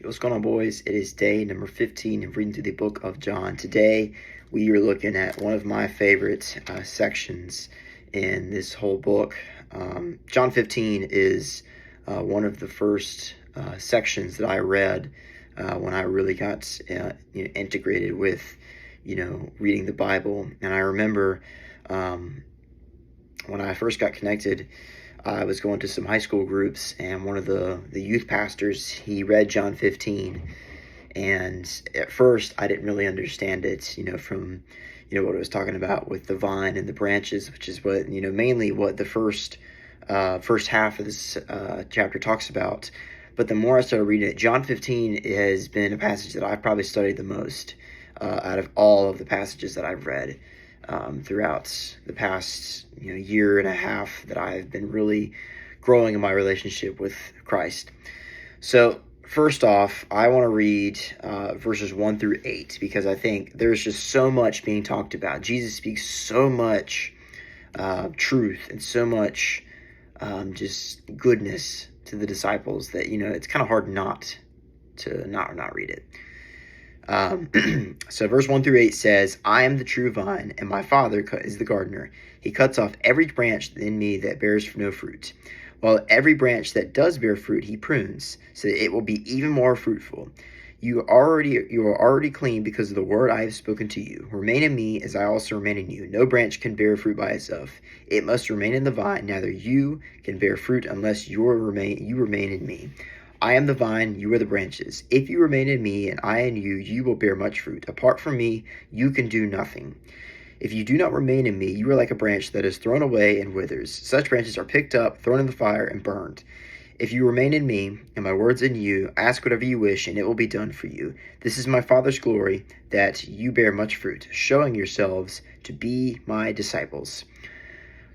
What's going on, boys? It is day number 15 of reading through the book of John. Today, we are looking at one of my favorite sections in this whole book. John 15 is one of the first sections that I read when I really got integrated with, reading the Bible. And I remember when I first got connected, I was going to some high school groups, and one of the youth pastors, he read John 15, and at first I didn't really understand it, from, what it was talking about with the vine and the branches, which is what, mainly what the first half of this chapter talks about. But the more I started reading it, John 15 has been a passage that I've probably studied the most out of all of the passages that I've read throughout the past year and a half that I've been really growing in my relationship with Christ. So first off, I want to read verses 1 through 8 because I think there's just so much being talked about. Jesus speaks so much truth and so much just goodness to the disciples that it's kind of hard not to not read it. So verse 1 through 8 says, I am the true vine, and my Father is the gardener. He cuts off every branch in me that bears no fruit, while every branch that does bear fruit he prunes, so that it will be even more fruitful. You are already clean because of the word I have spoken to you. Remain in me as I also remain in you. No branch can bear fruit by itself. It must remain in the vine. Neither you can bear fruit unless you remain in me. I am the vine, you are the branches. If you remain in me and I in you, you will bear much fruit. Apart from me, you can do nothing. If you do not remain in me, you are like a branch that is thrown away and withers. Such branches are picked up, thrown in the fire, and burned. If you remain in me, and my words in you, ask whatever you wish, and it will be done for you. This is my Father's glory, that you bear much fruit, showing yourselves to be my disciples.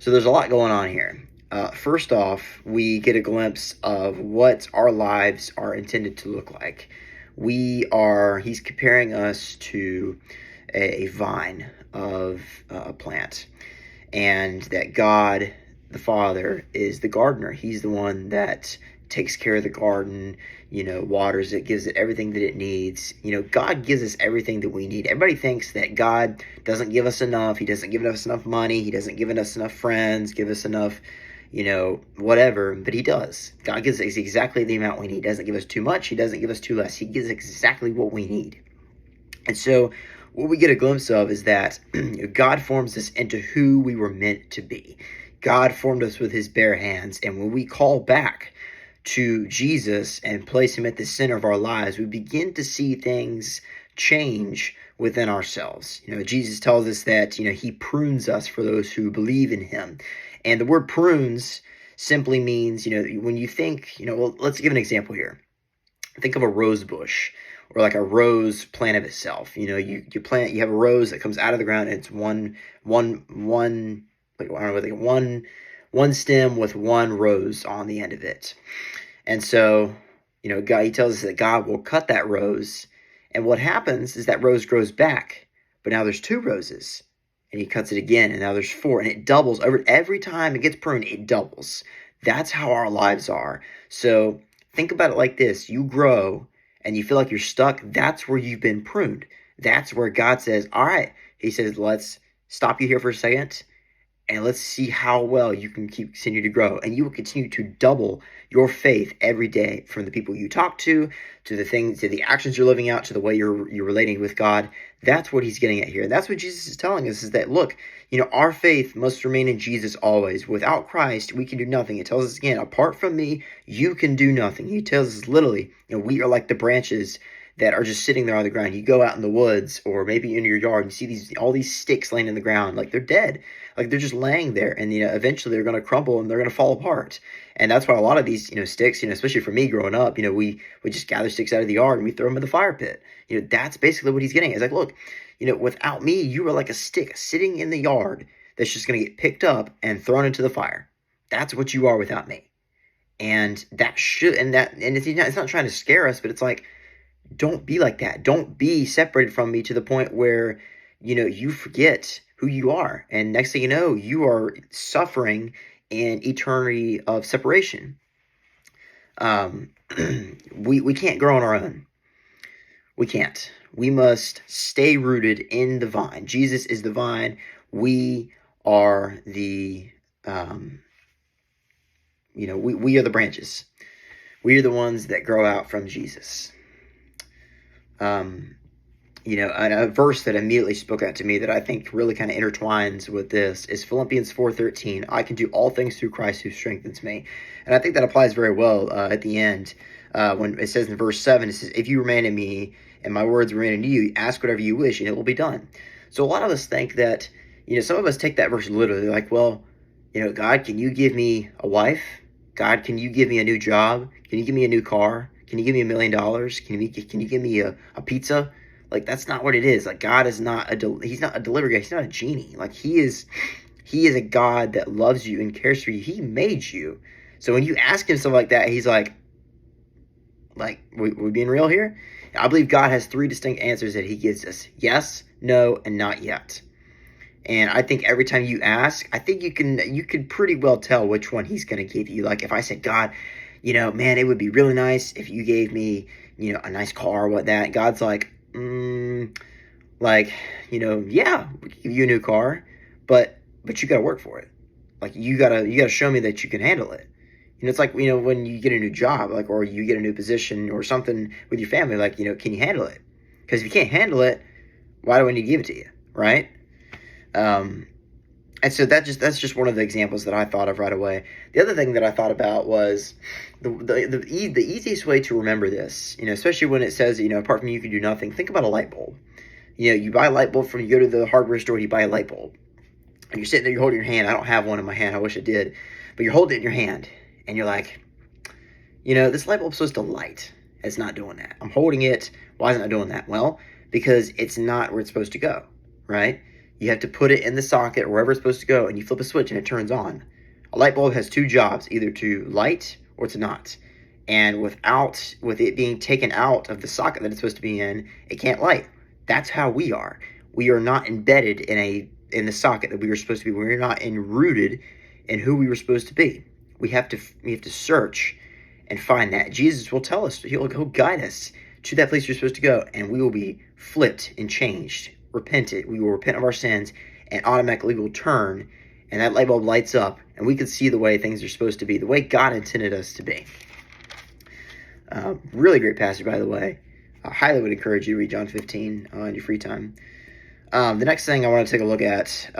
So there's a lot going on here. First off, we get a glimpse of what our lives are intended to look like. He's comparing us to a vine of a plant, and that God, the Father, is the gardener. He's the one that takes care of the garden, waters it, gives it everything that it needs. God gives us everything that we need. Everybody thinks that God doesn't give us enough. He doesn't give us enough money. He doesn't give us enough friends, give us enough whatever, but he does. God gives us exactly the amount we need. He doesn't give us too much. He doesn't give us too less. He gives exactly what we need. And so what we get a glimpse of is that God forms us into who we were meant to be. God formed us with his bare hands. And when we call back to Jesus and place him at the center of our lives, we begin to see things change within ourselves. Jesus tells us that, he prunes us for those who believe in him. And the word prunes simply means, when you think, well, let's give an example here. Think of a rose bush or like a rose plant of itself. You have a rose that comes out of the ground, and it's one stem with one rose on the end of it. And so, God, he tells us that God will cut that rose. And what happens is that rose grows back, but now there's two roses. And he cuts it again, and now there's four, and it doubles. Every time it gets pruned, it doubles. That's how our lives are. So think about it like this. You grow, and you feel like you're stuck. That's where you've been pruned. That's where God says, all right. He says, let's stop you here for a second, and let's see how well you can continue to grow. And you will continue to double your faith every day, from the people you talk to the things, to the actions you're living out, to the way you're relating with God. That's what he's getting at here. And that's what Jesus is telling us, is that, look, our faith must remain in Jesus always. Without Christ, we can do nothing. It tells us again, apart from me, you can do nothing. He tells us literally, we are like the branches that are just sitting there on the ground. You go out in the woods or maybe in your yard and you see all these sticks laying in the ground, like they're dead, like they're just laying there, and eventually they're going to crumble and they're going to fall apart. And that's why a lot of these sticks, especially for me growing up, we just gather sticks out of the yard and we throw them in the fire pit. That's basically what he's getting. It's like, look, without me, you are like a stick sitting in the yard that's just going to get picked up and thrown into the fire. That's what you are without me. And it's not trying to scare us, but it's like, don't be like that. Don't be separated from me to the point where, you forget who you are. And next thing you know, you are suffering an eternity of separation. we can't grow on our own. We can't. We must stay rooted in the vine. Jesus is the vine. We are the, we are the branches. We are the ones that grow out from Jesus. And a verse that immediately spoke out to me that I think really kind of intertwines with this is Philippians 4:13. I can do all things through Christ who strengthens me. And I think that applies very well at the end when it says in verse 7, it says, if you remain in me and my words remain in you, ask whatever you wish and it will be done. So a lot of us think that, some of us take that verse literally, like, well, God, can you give me a wife? God, can you give me a new job? Can you give me a new car? Can you give me $1 million? Can you give me a pizza? Like, that's not what it is. Like, God is not he's not a delivery guy. He's not a genie. Like, he is a God that loves you and cares for you. He made you. So when you ask him something like that, he's like, we being real here? I believe God has 3 distinct answers that he gives us. Yes, no, and not yet. And I think every time you ask, I think you can pretty well tell which one he's going to give you. Like, if I said, God, man, it would be really nice if you gave me, a nice car or what that. God's like, yeah, we can give you a new car, but you got to work for it. Like, you gotta show me that you can handle it. It's like, when you get a new job, like, or you get a new position or something with your family, like, can you handle it? Because if you can't handle it, why do I need to give it to you, right? And so that's just one of the examples that I thought of right away. The other thing that I thought about was the easiest way to remember this, especially when it says, apart from you can do nothing. Think about a light bulb. You buy a light bulb you go to the hardware store, you buy a light bulb. And you're sitting there, you're holding your hand. I don't have one in my hand. I wish I did. But you're holding it in your hand. And you're like, this light bulb's supposed to light. It's not doing that. I'm holding it. Why isn't it doing that? Well, because it's not where it's supposed to go, right? You have to put it in the socket or wherever it's supposed to go, and you flip a switch and it turns on. A light bulb has 2 jobs, either to light or to not. And with it being taken out of the socket that it's supposed to be in, it can't light. That's how we are. We are not embedded in the socket that we were supposed to be. We're not rooted in who we were supposed to be. We have to search and find that. Jesus will tell us. He'll guide us to that place you're supposed to go, and we will be flipped and changed. Repented. We will repent of our sins, and automatically will turn, and that light bulb lights up, and we can see the way things are supposed to be, the way God intended us to be. Really great passage, by the way. I highly would encourage you to read John 15 in your free time. The next thing I want to take a look at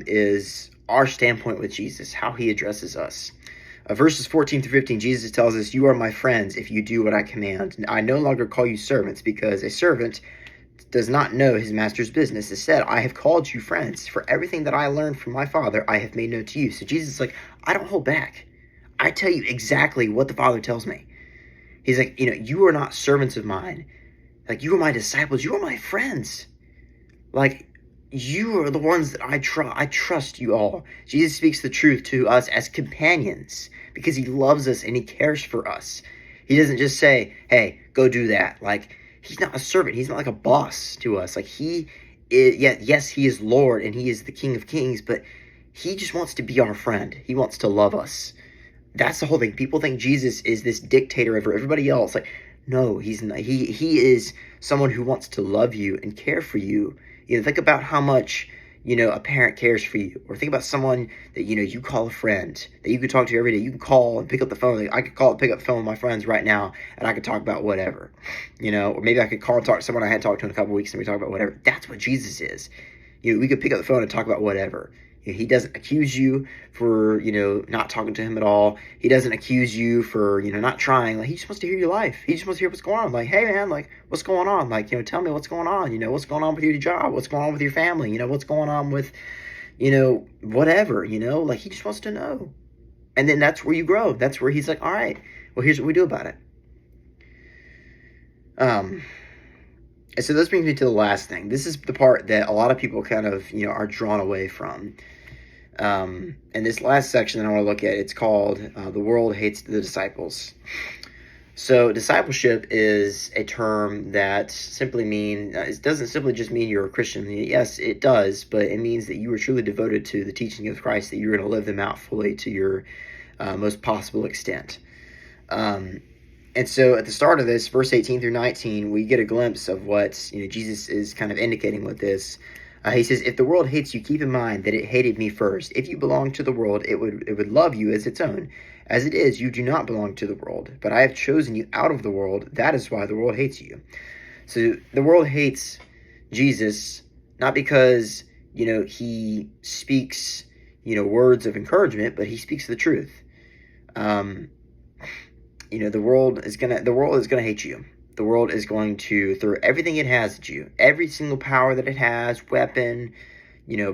is our standpoint with Jesus, how he addresses us. Verses 14 through 15, Jesus tells us, you are my friends if you do what I command. I no longer call you servants, because a servant does not know his master's business. Instead, I have called you friends. For everything that I learned from my Father, I have made known to you. So Jesus is like, I don't hold back. I tell you exactly what the Father tells me. He's like, you are not servants of mine. Like, you are my disciples. You are my friends. Like, you are the ones that I trust. I trust you all. Jesus speaks the truth to us as companions because he loves us and he cares for us. He doesn't just say, hey, go do that. Like, he's not a servant. He's not like a boss to us. Like, he is, yes, he is Lord and he is the King of Kings, but he just wants to be our friend. He wants to love us. That's the whole thing. People think Jesus is this dictator over everybody else. Like, no, he's not. He is someone who wants to love you and care for you. Think about how much, a parent cares for you. Or think about someone that, you call a friend that you could talk to every day. You can call and pick up the phone. Like, I could call and pick up the phone with my friends right now, and I could talk about whatever. Or maybe I could call and talk to someone I hadn't talked to in a couple of weeks, and we talk about whatever. That's what Jesus is. We could pick up the phone and talk about whatever. He doesn't accuse you for, not talking to him at all. He doesn't accuse you for, not trying. Like, he just wants to hear your life. He just wants to hear what's going on. Like, hey, man, like, what's going on? Like, tell me what's going on. What's going on with your job? What's going on with your family? What's going on with, whatever, like, he just wants to know. And then that's where you grow. That's where he's like, all right, well, here's what we do about it. And so this brings me to the last thing. This is the part that a lot of people kind of, are drawn away from. And this last section that I want to look at, it's called The World Hates the Disciples. So discipleship is a term that simply it doesn't simply just mean you're a Christian. Yes, it does, but it means that you are truly devoted to the teaching of Christ, that you're going to live them out fully to your most possible extent. And And so at the start of this, verse 18 through 19, we get a glimpse of what Jesus is kind of indicating with this. He says, "If the world hates you, keep in mind that it hated me first. If you belonged to the world, it would love you as its own. As it is, you do not belong to the world, but I have chosen you out of the world. That is why the world hates you." So the world hates Jesus not because he speaks words of encouragement, but he speaks the truth. The world is gonna hate you. The world is going to throw everything it has at you, every single power that it has, weapon,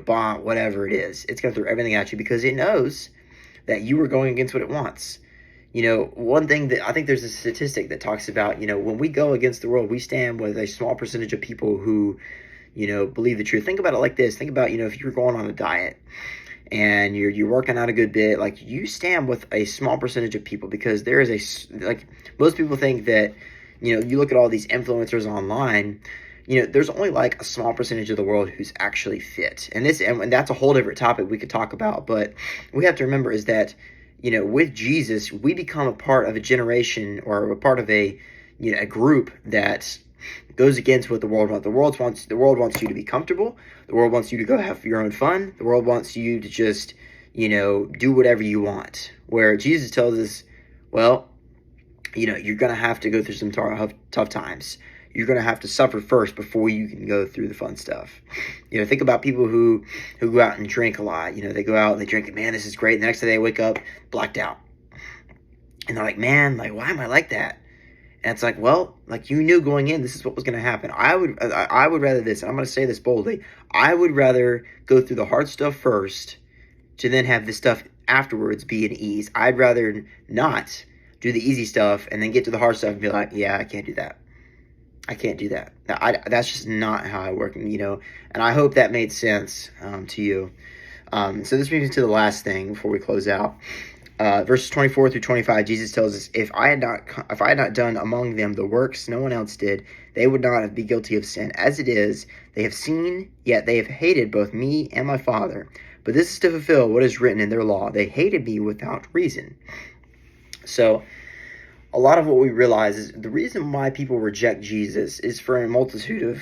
bomb, whatever it is. It's gonna throw everything at you because it knows that you are going against what it wants. One thing that I think there's a statistic that talks about, when we go against the world, we stand with a small percentage of people who, believe the truth. Think about it like this. Think about, if you're going on a diet and you're working out a good bit, like you stand with a small percentage of people because there is most people think that, you look at all these influencers online, there's only like a small percentage of the world who's actually fit. And that's a whole different topic we could talk about. But we have to remember is that, with Jesus, we become a part of a generation or a part of a group that goes against what the world wants. The world wants you to be comfortable. The world wants you to go have your own fun. The world wants you to just, do whatever you want. Where Jesus tells us, well, you're going to have to go through some tough times. You're going to have to suffer first before you can go through the fun stuff. Think about people who go out and drink a lot. They go out and they drink, and man, this is great. And the next day they wake up blacked out. And they're like, man, like, why am I like that? And it's like, well, like you knew going in, this is what was going to happen. I would rather this, and I'm going to say this boldly, I would rather go through the hard stuff first to then have the stuff afterwards be an ease. I'd rather not do the easy stuff and then get to the hard stuff and be like, yeah, I can't do that. I can't do that. That's just not how I work, and I hope that made sense to you. So this brings me to the last thing before we close out. Verses 24 through 25, Jesus tells us, if I had not done among them the works no one else did, they would not be guilty of sin. As it is, they have seen, yet they have hated both me and my Father. But this is to fulfill what is written in their law. They hated me without reason. So a lot of what we realize is the reason why people reject Jesus is for a multitude of,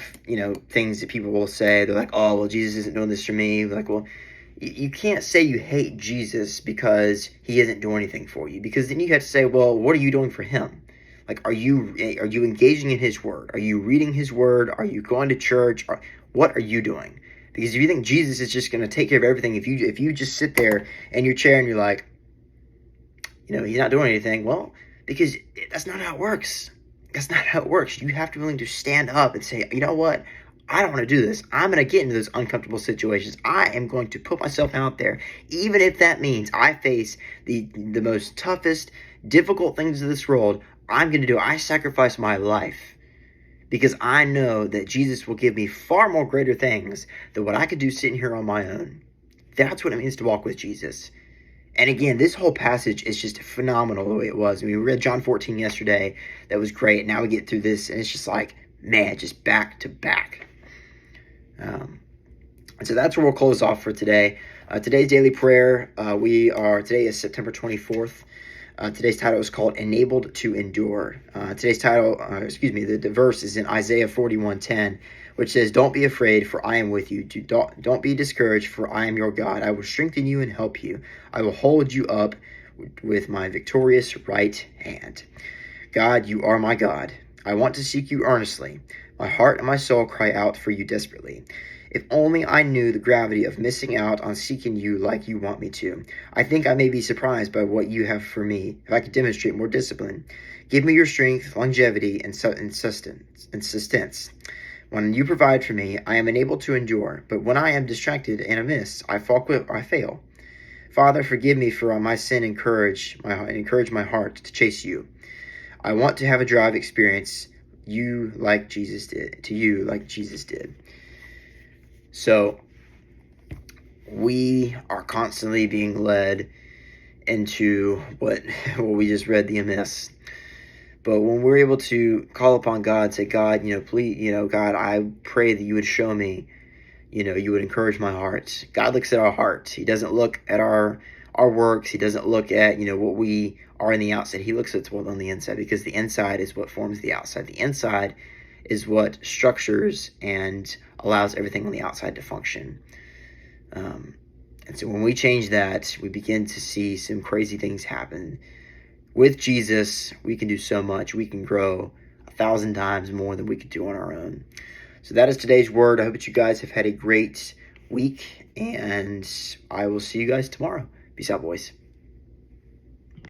things that people will say. They're like, oh, well, Jesus isn't doing this for me. Like, well, you can't say you hate Jesus because he isn't doing anything for you. Because then you have to say, well, what are you doing for him? Like, are you engaging in his word? Are you reading his word? Are you going to church? What are you doing? Because if you think Jesus is just going to take care of everything, if you just sit there in your chair and you're like, he's not doing anything, well, because that's not how it works. That's not how it works. You have to be willing to stand up and say, you know what? I don't want to do this. I'm going to get into those uncomfortable situations. I am going to put myself out there, even if that means I face the most toughest, difficult things of this world. I'm going to do it. I sacrifice my life because I know that Jesus will give me far more greater things than what I could do sitting here on my own. That's what it means to walk with Jesus. And again, this whole passage is just phenomenal the way it was. I mean, we read John 14 yesterday. That was great. Now we get through this, and it's just like, man, just back to back. And so that's where we'll close off for today. Today's daily prayer, today is September 24th. Today's title is called Enabled to Endure. The verse is in Isaiah 41:10. Which says, don't be afraid, for I am with you. Don't be discouraged, for I am your God. I will strengthen you and help you. I will hold you up with my victorious right hand. God, you are my God. I want to seek you earnestly. My heart and my soul cry out for you desperately. If only I knew the gravity of missing out on seeking you like you want me to. I think I may be surprised by what you have for me if I could demonstrate more discipline. Give me your strength, longevity, and sustenance. When you provide for me, I am enabled to endure, but when I am distracted and amiss, I fail. Father, forgive me for my sin and encourage my heart to chase you. I want to have a drive experience you like Jesus did. So we are constantly being led into what we just read, the amiss. But when we're able to call upon God, say, God, please, God, I pray that you would show me, you would encourage my heart. God looks at our heart. He doesn't look at our works. He doesn't look at, what we are in the outside. He looks at what's on the inside, because the inside is what forms the outside. The inside is what structures and allows everything on the outside to function. And so when we change that, we begin to see some crazy things happen. With Jesus, we can do so much. We can grow 1,000 times more than we could do on our own. So that is today's word. I hope that you guys have had a great week, and I will see you guys tomorrow. Peace out, boys.